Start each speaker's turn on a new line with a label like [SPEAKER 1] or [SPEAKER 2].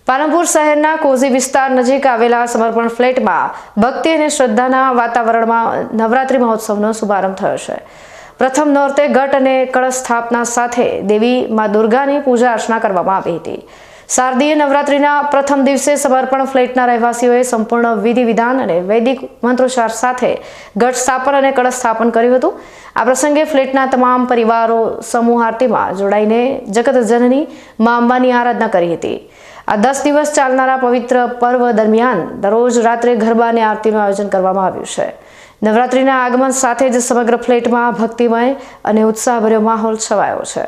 [SPEAKER 1] પાલનપુર શહેરના કોઝી વિસ્તાર નજીક આવેલા સમર્પણ ફ્લેટમાં ભક્તિ અને શ્રદ્ધાના વાતાવરણમાં નવરાત્રી મહોત્સવનો શુભારંભ થયો છે। પ્રથમ નોરતે ઘટ અને કળશ સ્થાપના સાથે દેવી મા દુર્ગાની પૂજા અર્ચના કરવામાં આવી હતી। શારદીય નવરાત્રીના પ્રથમ દિવસે સમર્પણ ફ્લેટના રહેવાસીઓએ સંપૂર્ણ વિધિ વિધાન અને વૈદિક મંત્રોચ્ચાર સાથે ઘટ સ્થાપન અને કળશ સ્થાપન કર્યું હતું। આ પ્રસંગે ફ્લેટના તમામ પરિવારો સમૂહ આરતીમાં જોડાઈને જગતજનની મા અંબાની આરાધના કરી હતી। આ 10 દિવસ ચાલનારા પવિત્ર પર્વ દરમિયાન દરરોજ રાત્રે ગરબા અને આરતીનું આયોજન કરવામાં આવ્યું છે। નવરાત્રીના આગમન સાથે જ સમગ્ર ફ્લેટમાં ભક્તિમય અને ઉત્સાહભર્યો માહોલ છવાયો છે।